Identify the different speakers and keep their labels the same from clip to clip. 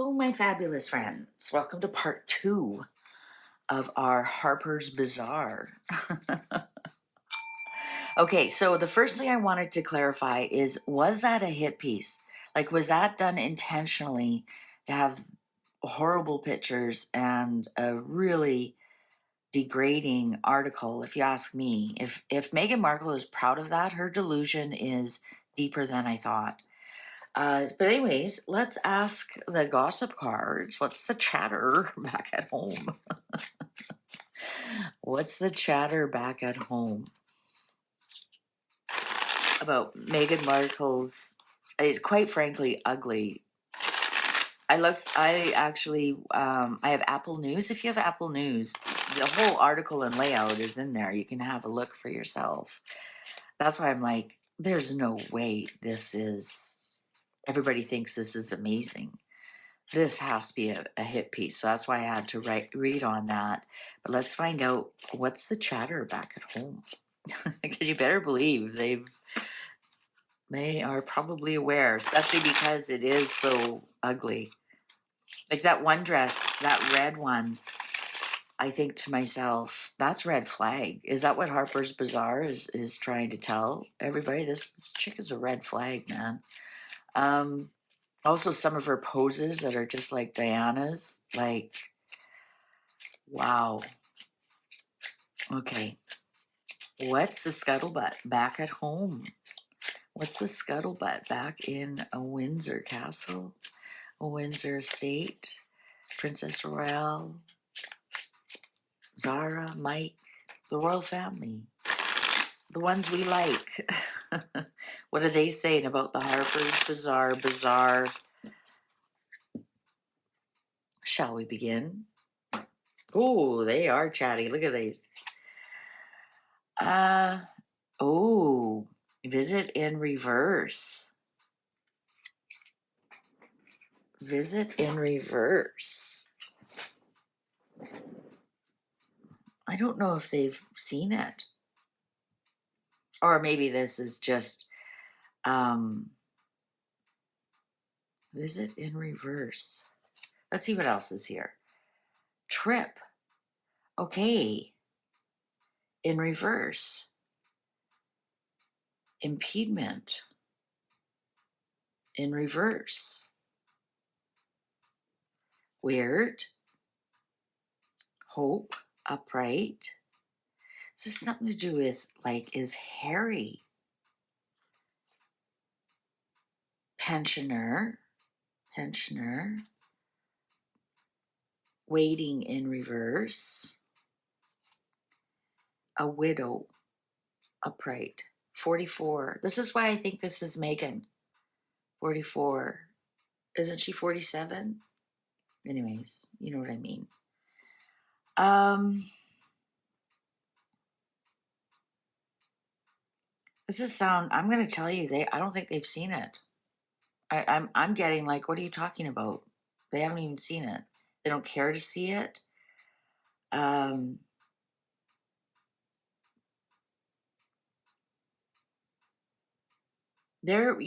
Speaker 1: Hello, my fabulous friends. Welcome to part 2 of our Harper's Bazaar. Okay, so the first thing I wanted to clarify is, was that a hit piece? Like, was that done intentionally to have horrible pictures and a really degrading article, if you ask me? If Meghan Markle is proud of that, her delusion is deeper than I thought. But anyways, let's ask the gossip cards. What's the chatter back at home? What's the chatter back at home about Meghan Markle's, quite frankly, ugly. I have Apple News. If you have Apple News, the whole article and layout is in there. You can have a look for yourself. That's why I'm like, there's no way everybody thinks this is amazing. This has to be a hit piece. So that's why I had to read on that. But let's find out what's the chatter back at home. Because you better believe they are probably aware, especially because it is so ugly. Like that one dress, that red one, I think to myself, that's red flag. Is that what Harper's Bazaar is trying to tell everybody? This chick is a red flag, man. Also, some of her poses that are just like Diana's, like, wow. Okay. What's the scuttlebutt back at home? What's the scuttlebutt back in a Windsor castle, a Windsor estate, Princess Royale, Zara, Mike, the royal family, the ones we like. What are they saying about the Harper's Bazaar? Shall we begin? Oh, they are chatty. Look at these. Visit in reverse. Visit in reverse. I don't know if they've seen it. Or maybe this is just visit in reverse. Let's see what else is here. Trip. Okay. In reverse. Impediment. In reverse. Weird. Hope. Upright. Is this something to do with, like, is Harry? Pensioner. Waiting in reverse. A widow. Upright. 44. This is why I think this is Meghan. 44. Isn't she 47? Anyways, you know what I mean. This is I'm going to tell you, I don't think they've seen it. I'm getting like, what are you talking about? They haven't even seen it. They don't care to see it. You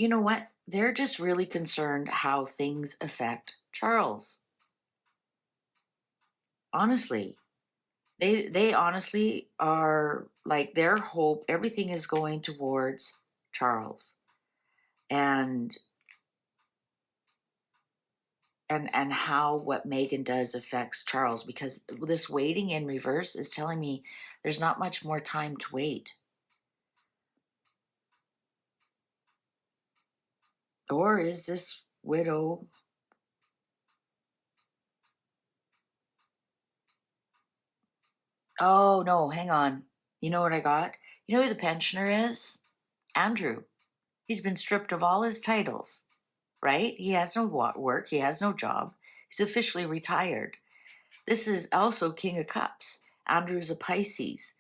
Speaker 1: know what? They're just really concerned how things affect Charles. Honestly, they honestly are like, their hope, everything is going towards Charles. And how what Meghan does affects Charles, because this waiting in reverse is telling me there's not much more time to wait. Or is this widow? Oh, no, hang on. You know what I got? You know who the pensioner is? Andrew. He's been stripped of all his titles, right? He has no work. He has no job. He's officially retired. This is also King of Cups. Andrew's a Pisces.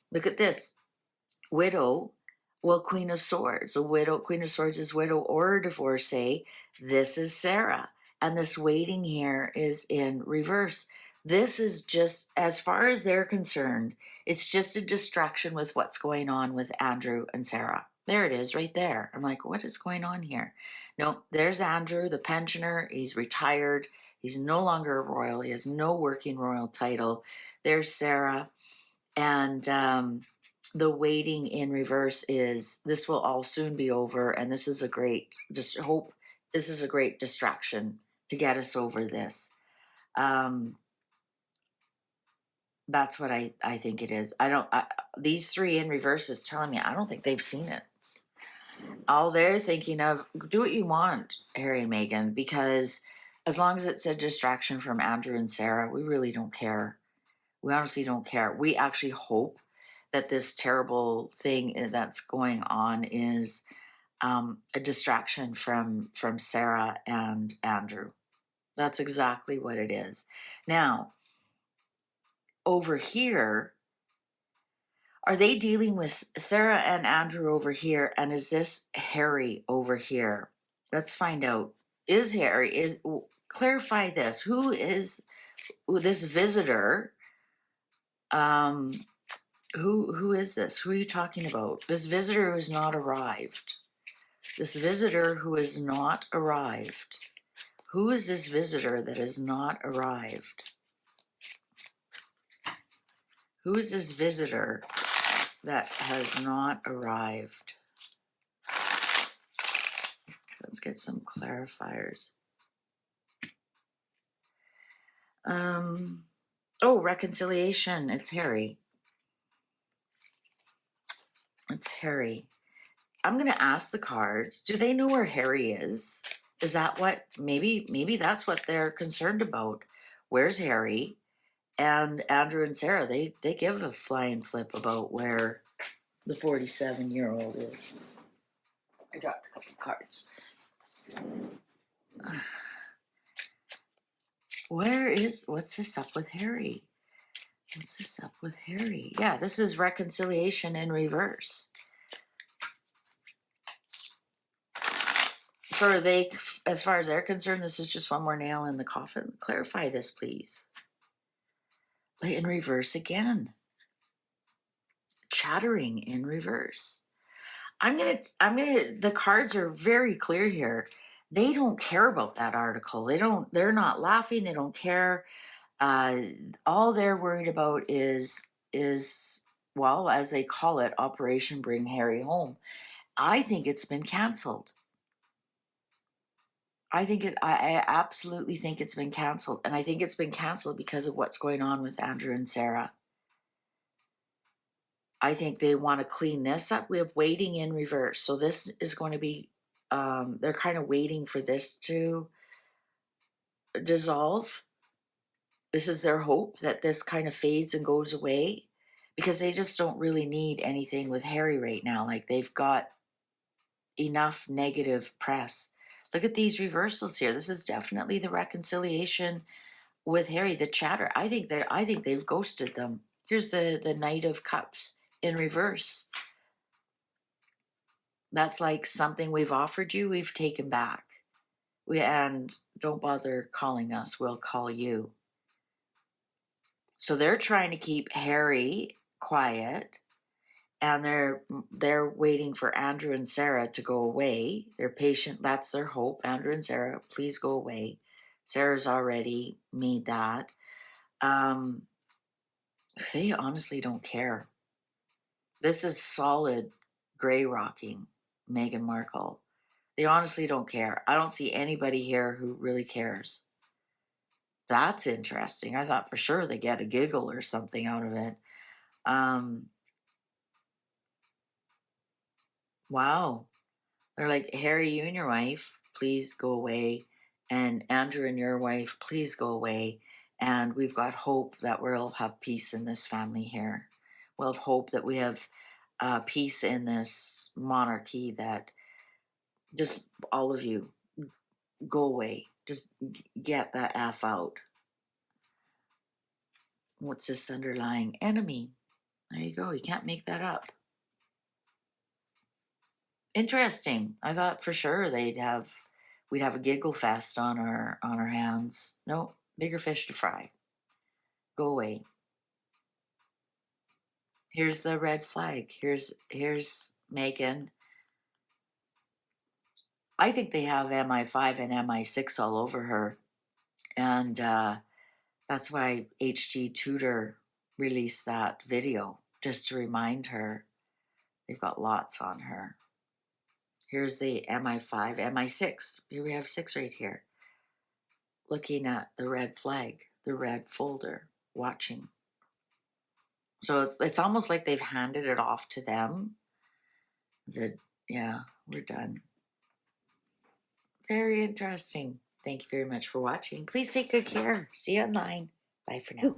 Speaker 1: Look at this. Widow. Well, Queen of Swords. Queen of Swords is widow or a divorcee. This is Sarah. And this waiting here is in reverse. This is just, as far as they're concerned, it's just a distraction with what's going on with Andrew and Sarah. There it is right there. I'm like, what is going on here? No, there's Andrew, the pensioner. He's retired. He's no longer a royal. He has no working royal title. There's Sarah. And the waiting in reverse is this will all soon be over. And this is a great, just hope this is a great distraction to get us over this. That's what I think it is. These three in reverse is telling me I don't think they've seen it. All they're thinking of, do what you want, Harry and Meghan, because as long as it's a distraction from Andrew and Sarah, we really don't care. We honestly don't care. We actually hope that this terrible thing that's going on is a distraction from Sarah and Andrew. That's exactly what it is. Now, over here, are they dealing with Sarah and Andrew over here? And is this Harry over here? Let's find out. Is Harry, clarify this. Who is this visitor? Who is this? Who are you talking about? This visitor who has not arrived. This visitor who has not arrived. Who is this visitor that has not arrived? Who is this visitor that has not arrived? Let's get some clarifiers. Oh, reconciliation. It's Harry. It's Harry. I'm going to ask the cards. Do they know where Harry is? Is that what, maybe that's what they're concerned about. Where's Harry? And Andrew and Sarah, they give a flying flip about where the 47-year-old is. I dropped a couple cards. What's this up with Harry? What's this up with Harry? Yeah, this is reconciliation in reverse. As far as they're concerned, this is just one more nail in the coffin. Clarify this, please. In reverse again. Chattering in reverse. The cards are very clear here. They don't care about that article. They're not laughing. They don't care. All they're worried about is, well, as they call it, Operation Bring Harry Home. I think it's been canceled. I absolutely think it's been canceled. And I think it's been canceled because of what's going on with Andrew and Sarah. I think they want to clean this up. We have waiting in reverse. So this is going to be, they're kind of waiting for this to dissolve. This is their hope that this kind of fades and goes away because they just don't really need anything with Harry right now. Like they've got enough negative press. Look at these reversals here. This is definitely the reconciliation with Harry, the chatter. I think they've ghosted them. Here's the Knight of Cups in reverse. That's like something we've offered you, we've taken back. And don't bother calling us, we'll call you. So they're trying to keep Harry quiet, and they're waiting for Andrew and Sarah to go away. They're patient. That's their hope. Andrew and Sarah, please go away. Sarah's already made that. They honestly don't care. This is solid gray rocking Meghan Markle. They honestly don't care. I don't see anybody here who really cares. That's interesting. I thought for sure they get a giggle or something out of it. Wow. They're like, Harry, you and your wife, please go away. And Andrew and your wife, please go away. And we've got hope that we'll have peace in this family here. We'll have hope that we have peace in this monarchy, that just all of you go away. Just get that F out. What's this underlying enemy? There you go. You can't make that up. Interesting. I thought for sure we'd have a giggle fest on our hands. No, bigger fish to fry. Go away. Here's the red flag. Here's Meghan I think they have MI5 and MI6 all over her. And that's why HG Tudor released that video, just to remind her. They've got lots on her. Here's the MI5, MI6. Here we have 6 right here. Looking at the red flag, the red folder, watching. So it's almost like they've handed it off to them. Said, yeah, we're done. Very interesting. Thank you very much for watching. Please take good care. See you online. Bye for now.